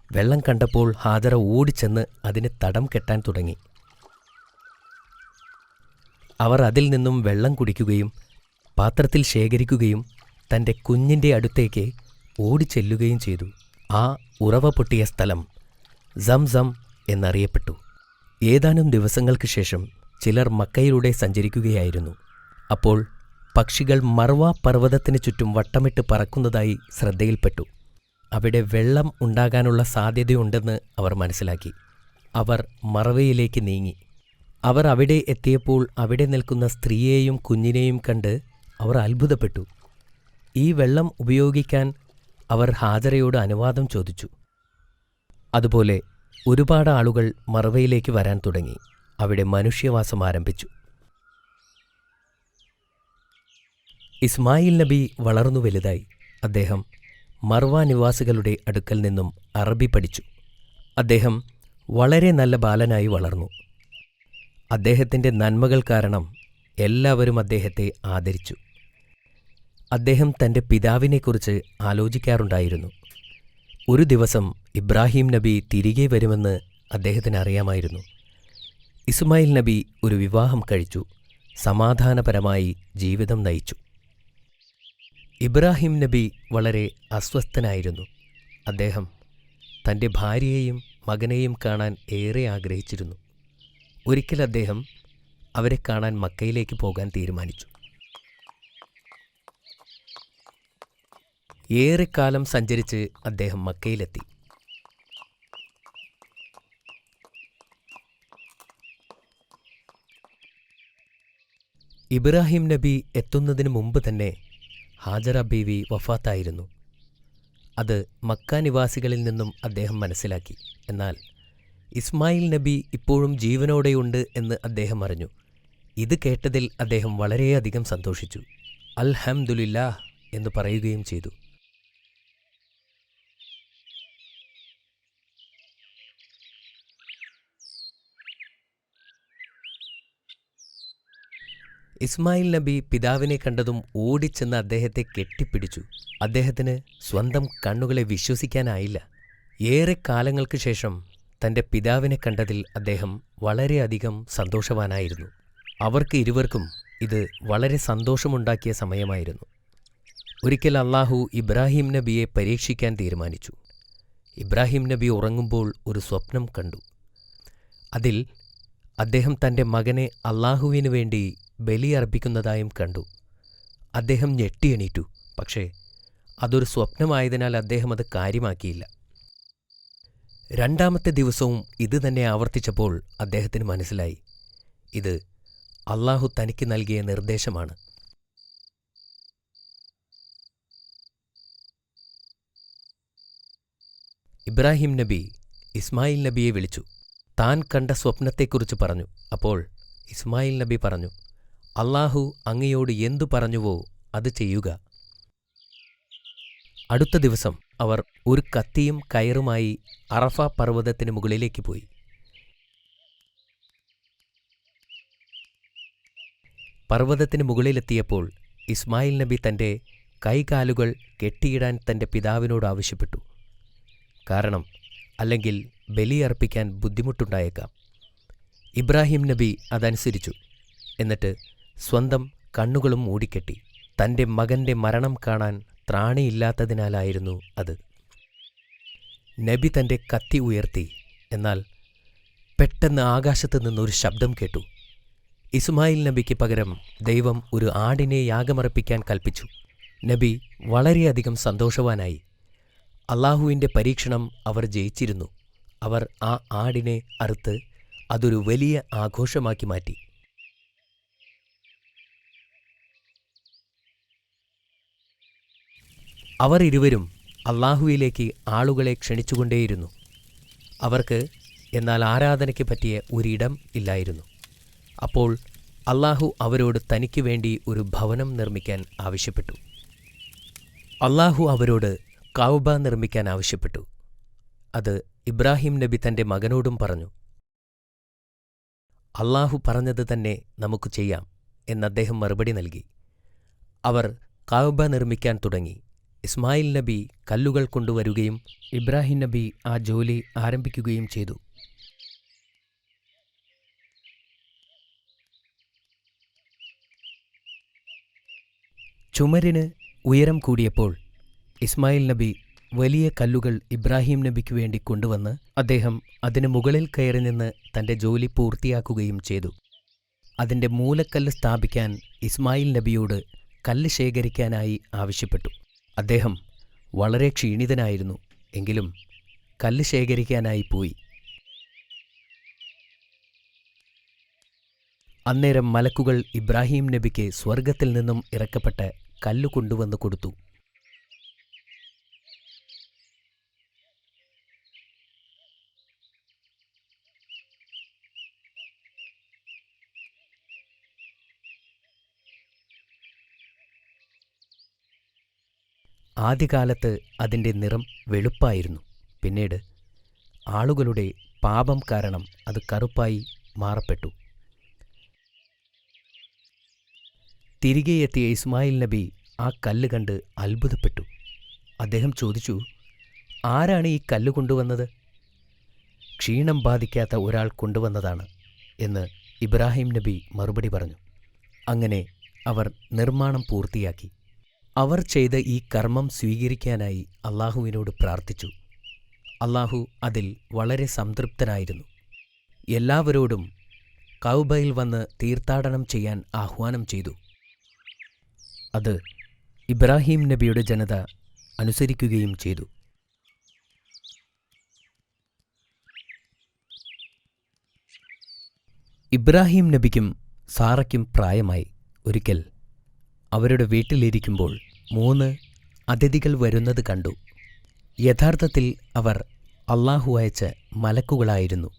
വെള്ളം കണ്ടപ്പോൾ ഹാജറ ഓടിച്ചെന്ന് അതിന് തടം കെട്ടാൻ തുടങ്ങി. അവർ അതിൽ നിന്നും വെള്ളം കുടിക്കുകയും പാത്രത്തിൽ ശേഖരിക്കുകയും തൻ്റെ കുഞ്ഞിൻ്റെ അടുത്തേക്ക് ഓടിച്ചെല്ലുകയും ചെയ്തു. ആ ഉറവ പൊട്ടിയ സ്ഥലം സംസം എന്നറിയപ്പെട്ടു. ഏതാനും ദിവസങ്ങൾക്ക് ശേഷം ചിലർ മക്കയിലൂടെ സഞ്ചരിക്കുകയായിരുന്നു. അപ്പോൾ പക്ഷികൾ മർവ പർവ്വതത്തിന് ചുറ്റും വട്ടമിട്ട് പറക്കുന്നതായി ശ്രദ്ധയിൽപ്പെട്ടു. അവിടെ വെള്ളം ഉണ്ടാകാനുള്ള സാധ്യതയുണ്ടെന്ന് അവർ മനസ്സിലാക്കി. അവർ മറവയിലേക്ക് നീങ്ങി. അവർ അവിടെ എത്തിയപ്പോൾ അവിടെ നിൽക്കുന്ന സ്ത്രീയെയും കുഞ്ഞിനെയും കണ്ട് അവർ അത്ഭുതപ്പെട്ടു. ഈ വെള്ളം ഉപയോഗിക്കാൻ അവർ ഹാജറയോട് അനുവാദം ചോദിച്ചു. അതുപോലെ ഒരുപാട് ആളുകൾ മറവയിലേക്ക് വരാൻ തുടങ്ങി. അവിടെ മനുഷ്യവാസം ആരംഭിച്ചു. ഇസ്മായിൽ നബി വളർന്നു വലുതായി. അദ്ദേഹം മർവ നിവാസികളുടെ അടുക്കൽ നിന്നും അറബി പഠിച്ചു. അദ്ദേഹം വളരെ നല്ല ബാലനായി വളർന്നു. അദ്ദേഹത്തിൻ്റെ നന്മകൾ കാരണം എല്ലാവരും അദ്ദേഹത്തെ ആദരിച്ചു. അദ്ദേഹം തൻ്റെ പിതാവിനെക്കുറിച്ച് ആലോചിക്കാറുണ്ടായിരുന്നു. ഒരു ദിവസം ഇബ്രാഹിം നബി തിരികെ വരുമെന്ന് അദ്ദേഹത്തിന് അറിയാമായിരുന്നു. ഇസ്മായിൽ നബി ഒരു വിവാഹം കഴിച്ചു. സമാധാനപരമായി ജീവിതം നയിച്ചു. ഇബ്രാഹിം നബി വളരെ അസ്വസ്ഥനായിരുന്നു. അദ്ദേഹം തൻ്റെ ഭാര്യയെയും മകനെയും കാണാൻ ഏറെ ആഗ്രഹിച്ചിരുന്നു. ഒരിക്കൽ അദ്ദേഹം അവരെ കാണാൻ മക്കയിലേക്ക് പോകാൻ തീരുമാനിച്ചു. ഏറെക്കാലം സഞ്ചരിച്ച് അദ്ദേഹം മക്കയിലെത്തി. ഇബ്രാഹിം നബി എത്തുന്നതിന് മുമ്പ് തന്നെ ഹാജറ ബീവി വഫാത്തായിരുന്നു. അത് മക്ക നിവാസികളിൽ നിന്നും അദ്ദേഹം മനസ്സിലാക്കി. എന്നാൽ ഇസ്മായിൽ നബി ഇപ്പോഴും ജീവനോടെയുണ്ട് എന്ന് അദ്ദേഹം അറിഞ്ഞു. ഇത് കേട്ടതിൽ അദ്ദേഹം വളരെയധികം സന്തോഷിച്ചു. അൽഹംദുലില്ലാഹ് എന്ന് പറയുകയും ചെയ്തു. ഇസ്മായിൽ നബി പിതാവിനെ കണ്ടതും ഓടിച്ചെന്ന് അദ്ദേഹത്തെ കെട്ടിപ്പിടിച്ചു. അദ്ദേഹത്തിന് സ്വന്തം കണ്ണുകളെ വിശ്വസിക്കാനായില്ല. ഏറെ കാലങ്ങൾക്ക് ശേഷം തൻ്റെ പിതാവിനെ കണ്ടതിൽ അദ്ദേഹം വളരെയധികം സന്തോഷവാനായിരുന്നു. അവർക്ക് ഇരുവർക്കും ഇത് വളരെ സന്തോഷമുണ്ടാക്കിയ സമയമായിരുന്നു. ഒരിക്കൽ അല്ലാഹു ഇബ്രാഹിം നബിയെ പരീക്ഷിക്കാൻ തീരുമാനിച്ചു. ഇബ്രാഹിം നബി ഉറങ്ങുമ്പോൾ ഒരു സ്വപ്നം കണ്ടു. അതിൽ അദ്ദേഹം തൻ്റെ മകനെ അല്ലാഹുവിനു വേണ്ടി ബലിയർപ്പിക്കുന്നതായും കണ്ടു. അദ്ദേഹം ഞെട്ടിയെണീറ്റു. പക്ഷേ അതൊരു സ്വപ്നമായതിനാൽ അദ്ദേഹം അത് കാര്യമാക്കിയില്ല. രണ്ടാമത്തെ ദിവസവും ഇത് തന്നെ ആവർത്തിച്ചപ്പോൾ അദ്ദേഹത്തിന് മനസ്സിലായി, ഇത് അല്ലാഹു തനിക്ക് നൽകിയ നിർദ്ദേശമാണ്. ഇബ്രാഹിം നബി ഇസ്മായിൽ നബിയെ വിളിച്ചു. താൻ കണ്ട സ്വപ്നത്തെക്കുറിച്ച് പറഞ്ഞു. അപ്പോൾ ഇസ്മായിൽ നബി പറഞ്ഞു, അല്ലാഹു അങ്ങയോട് എന്തു പറഞ്ഞുവോ അത് ചെയ്യുക. അടുത്ത ദിവസം അവർ ഒരു കത്തിയും കയറുമായി അറഫ പർവ്വതത്തിന് മുകളിലേക്ക് പോയി. പർവ്വതത്തിന് മുകളിലെത്തിയപ്പോൾ ഇസ്മായിൽ നബി തൻ്റെ കൈകാലുകൾ കെട്ടിയിടാൻ തൻ്റെ പിതാവിനോട് ആവശ്യപ്പെട്ടു. കാരണം അല്ലെങ്കിൽ ബലിയർപ്പിക്കാൻ ബുദ്ധിമുട്ടുണ്ടായേക്കാം. ഇബ്രാഹിം നബി അതനുസരിച്ചു. എന്നിട്ട് സ്വന്തം കണ്ണുകളും മൂടിക്കെട്ടി. തൻ്റെ മകൻ്റെ മരണം കാണാൻ ത്രാണിയില്ലാത്തതിനാലായിരുന്നു അത്. നബി തൻ്റെ കത്തി ഉയർത്തി. എന്നാൽ പെട്ടെന്ന് ആകാശത്ത് നിന്നൊരു ശബ്ദം കേട്ടു. ഇസ്മായിൽ നബിക്ക് പകരം ദൈവം ഒരു ആടിനെ യാഗമർപ്പിക്കാൻ കൽപ്പിച്ചു. നബി വളരെയധികം സന്തോഷവാനായി. അല്ലാഹുവിൻ്റെ പരീക്ഷണം അവർ ജയിച്ചിരുന്നു. അവർ ആ ആടിനെ അറുത്ത് അതൊരു വലിയ ആഘോഷമാക്കി മാറ്റി. അവർ ഇരുവരും അല്ലാഹുവിലേക്ക് ആളുകളെ ക്ഷണിച്ചുകൊണ്ടേയിരുന്നു. അവർക്ക് എന്നാൽ ആരാധനയ്ക്ക് പറ്റിയ ഒരിടം ഇല്ലായിരുന്നു. അപ്പോൾ അല്ലാഹു അവരോട് തനിക്ക് വേണ്ടി ഒരു ഭവനം നിർമ്മിക്കാൻ ആവശ്യപ്പെട്ടു. അല്ലാഹു അവരോട് കഅബ നിർമ്മിക്കാൻ ആവശ്യപ്പെട്ടു. അത് ഇബ്രാഹിം നബി തൻ്റെ മകനോടും പറഞ്ഞു. അല്ലാഹു പറഞ്ഞത് തന്നെ നമുക്ക് ചെയ്യാം എന്ന് അദ്ദേഹം മറുപടി നൽകി. അവർ കഅബ നിർമ്മിക്കാൻ തുടങ്ങി. ഇസ്മായിൽ നബി കല്ലുകൾ കൊണ്ടുവരുകയും ഇബ്രാഹിം നബി ആ ജോലി ആരംഭിക്കുകയും ചെയ്തു. ചുമരിന് ഉയരം കൂടിയപ്പോൾ ഇസ്മായിൽ നബി വലിയ കല്ലുകൾ ഇബ്രാഹിം നബിക്ക് വേണ്ടി കൊണ്ടുവന്ന് അദ്ദേഹം അതിന് മുകളിൽ കയറി നിന്ന് തൻ്റെ ജോലി പൂർത്തിയാക്കുകയും ചെയ്തു. അതിൻ്റെ മൂലക്കല്ല് സ്ഥാപിക്കാൻ ഇസ്മായിൽ നബിയോട് കല്ല് ശേഖരിക്കാനായി ആവശ്യപ്പെട്ടു. അദ്ദേഹം വളരെ ക്ഷീണിതനായിരുന്നു. എങ്കിലും കല്ല് ശേഖരിക്കാനായി പോയി. അന്നേരം മലക്കുകൾ ഇബ്രാഹിം നബിക്ക് സ്വർഗത്തിൽ നിന്നും ഇറക്കപ്പെട്ട കല്ല് കൊണ്ടുവന്ന് കൊടുത്തു. ആദ്യകാലത്ത് അതിൻ്റെ നിറം വെളുപ്പായിരുന്നു. പിന്നീട് ആളുകളുടെ പാപം കാരണം അത് കറുപ്പായി മാറപ്പെട്ടു. തിരികെ എത്തിയ ഇസ്മായിൽ നബി ആ കല്ല് കണ്ട് അത്ഭുതപ്പെട്ടു. അദ്ദേഹം ചോദിച്ചു, ആരാണ് ഈ കല്ല് കൊണ്ടുവന്നത്? ക്ഷീണം ബാധിക്കാത്ത ഒരാൾ കൊണ്ടുവന്നതാണ് എന്ന് ഇബ്രാഹിം നബി മറുപടി പറഞ്ഞു. അങ്ങനെ അവർ നിർമ്മാണം പൂർത്തിയാക്കി. അവർ ചെയ്ത ഈ കർമ്മം സ്വീകരിക്കാനായി അല്ലാഹുവിനോട് പ്രാർത്ഥിച്ചു. അല്ലാഹു അതിൽ വളരെ സംതൃപ്തനായിരുന്നു. എല്ലാവരോടും കഅബയിൽ വന്ന് തീർത്ഥാടനം ചെയ്യാൻ ആഹ്വാനം ചെയ്തു. അത് ഇബ്രാഹിം നബിയുടെ ജനത അനുസരിക്കുകയും ചെയ്തു. ഇബ്രാഹിം നബിക്കും സാറയ്ക്കും പ്രായമായി. ഒരിക്കൽ അവരുടെ വീട്ടിലിരിക്കുമ്പോൾ 3 അതിഥികൾ വരുന്നത് കണ്ടു. യഥാർത്ഥത്തിൽ അവർ അള്ളാഹു അയച്ച മലക്കുകളായിരുന്നു.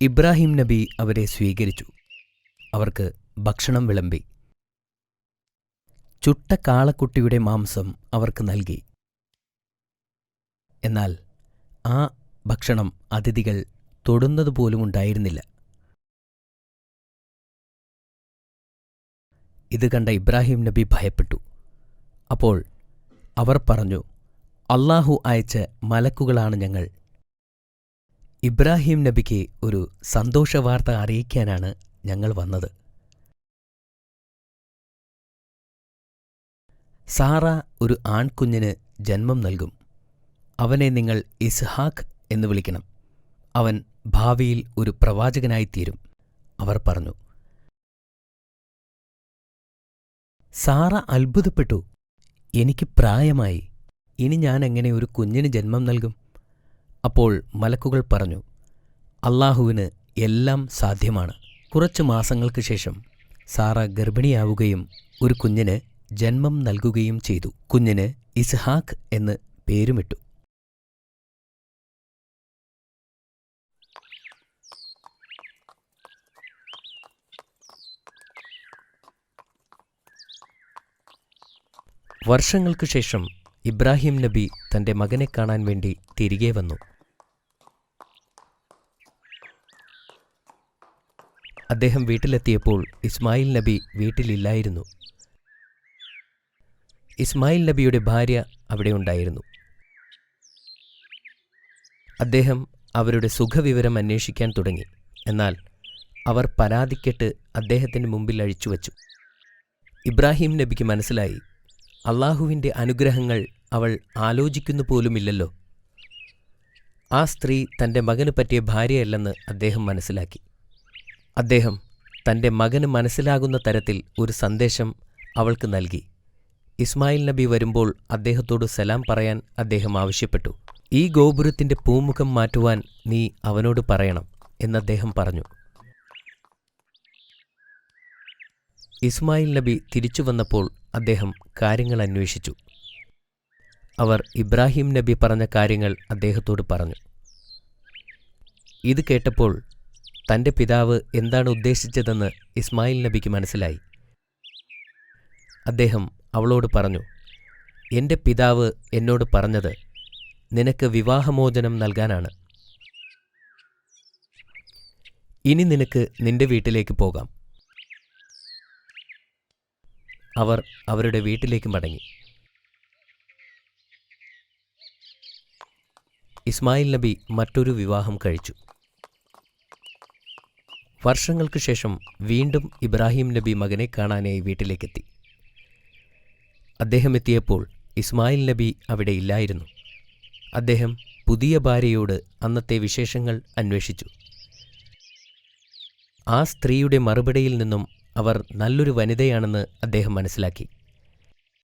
ഇബ്രാഹിം നബി അവരെ സ്വീകരിച്ചു. അവർക്ക് ഭക്ഷണം വിളമ്പി. ചുട്ട കാളക്കുട്ടിയുടെ മാംസം അവർക്ക് നൽകി. എന്നാൽ ആ ഭക്ഷണം അതിഥികൾ തൊടുന്നതുപോലുമുണ്ടായിരുന്നില്ല. ഇത് കണ്ട ഇബ്രാഹിം നബി ഭയപ്പെട്ടു. അപ്പോൾ അവർ പറഞ്ഞു, അള്ളാഹു അയച്ച മലക്കുകളാണ് ഞങ്ങൾ. ഇബ്രാഹിം നബിക്ക് ഒരു സന്തോഷവാർത്ത അറിയിക്കാനാണ് ഞങ്ങൾ വന്നത്. സാറ ഒരു ആൺകുഞ്ഞിന് ജന്മം നൽകും. അവനെ നിങ്ങൾ ഇസ്ഹാഖ് എന്ന് വിളിക്കണം. അവൻ ഭാവിയിൽ ഒരു പ്രവാചകനായിത്തീരും. അവർ പറഞ്ഞു. സാറ അത്ഭുതപ്പെട്ടു. എനിക്ക് പ്രായമായി, ഇനി ഞാൻ എങ്ങനെ ഒരു കുഞ്ഞിന് ജന്മം നൽകും? അപ്പോൾ മലക്കുകൾ പറഞ്ഞു, അള്ളാഹുവിന് എല്ലാം സാധ്യമാണ്. കുറച്ചു മാസങ്ങൾക്ക് ശേഷം സാറ ഗർഭിണിയാവുകയും ഒരു കുഞ്ഞിന് ജന്മം നൽകുകയും ചെയ്തു. കുഞ്ഞിന് ഇസ്ഹാഖ് എന്ന് പേരുമിട്ടു. വർഷങ്ങൾക്കു ശേഷം ഇബ്രാഹിം നബി തന്റെ മകനെ കാണാൻ വേണ്ടി തിരികെ വന്നു. അദ്ദേഹം വീട്ടിലെത്തിയപ്പോൾ ഇസ്മായിൽ നബി വീട്ടിലില്ലായിരുന്നു. ഇസ്മായിൽ നബിയുടെ ഭാര്യ അവിടെ ഉണ്ടായിരുന്നു. അദ്ദേഹം അവരുടെ സുഖവിവരം അന്വേഷിക്കാൻ തുടങ്ങി. എന്നാൽ അവർ പരാതിക്കെട്ട് അദ്ദേഹത്തിന് മുമ്പിൽ അഴിച്ചുവച്ചു. ഇബ്രാഹിം നബിക്ക് മനസ്സിലായി, അള്ളാഹുവിൻ്റെ അനുഗ്രഹങ്ങൾ അവൾ ആലോചിക്കുന്നു പോലുമില്ലല്ലോ. ആ സ്ത്രീ തൻ്റെ മകന് പറ്റിയ ഭാര്യയല്ലെന്ന് അദ്ദേഹം മനസ്സിലാക്കി. അദ്ദേഹം തൻ്റെ മകന് മനസ്സിലാകുന്ന തരത്തിൽ ഒരു സന്ദേശം അവൾക്ക് നൽകി. ഇസ്മായിൽ നബി വരുമ്പോൾ അദ്ദേഹത്തോട് സലാം പറയാൻ അദ്ദേഹം ആവശ്യപ്പെട്ടു. ഈ ഗോപുരത്തിൻ്റെ പൂമുഖം മാറ്റുവാൻ നീ അവനോട് പറയണം എന്നദ്ദേഹം പറഞ്ഞു. ഇസ്മായിൽ നബി തിരിച്ചു വന്നപ്പോൾ അദ്ദേഹം കാര്യങ്ങൾ അന്വേഷിച്ചു. അവർ ഇബ്രാഹിം നബി പറഞ്ഞ കാര്യങ്ങൾ അദ്ദേഹത്തോട് പറഞ്ഞു. ഇത് കേട്ടപ്പോൾ തൻ്റെ പിതാവ് എന്താണ് ഉദ്ദേശിച്ചതെന്ന് ഇസ്മായിൽ നബിക്ക് മനസ്സിലായി. അദ്ദേഹം അവളോട് പറഞ്ഞു, എൻ്റെ പിതാവ് എന്നോട് പറഞ്ഞത് നിനക്ക് വിവാഹമോചനം നൽകാനാണ്. ഇനി നിനക്ക് നിന്റെ വീട്ടിലേക്ക് പോകാം. അവർ അവരുടെ വീട്ടിലേക്ക് മടങ്ങി. ഇസ്മായിൽ നബി മറ്റൊരു വിവാഹം കഴിച്ചു. വർഷങ്ങൾക്ക് ശേഷം വീണ്ടും ഇബ്രാഹിം നബി മകനെ കാണാനായി വീട്ടിലേക്കെത്തി. അദ്ദേഹം എത്തിയപ്പോൾ ഇസ്മായിൽ നബി അവിടെ ഇല്ലായിരുന്നു. അദ്ദേഹം പുതിയ ഭാര്യയോട് അന്നത്തെ വിശേഷങ്ങൾ അന്വേഷിച്ചു. ആ സ്ത്രീയുടെ മറുപടിയിൽ നിന്നും അവർ നല്ലൊരു വനിതയാണെന്ന് അദ്ദേഹം മനസ്സിലാക്കി.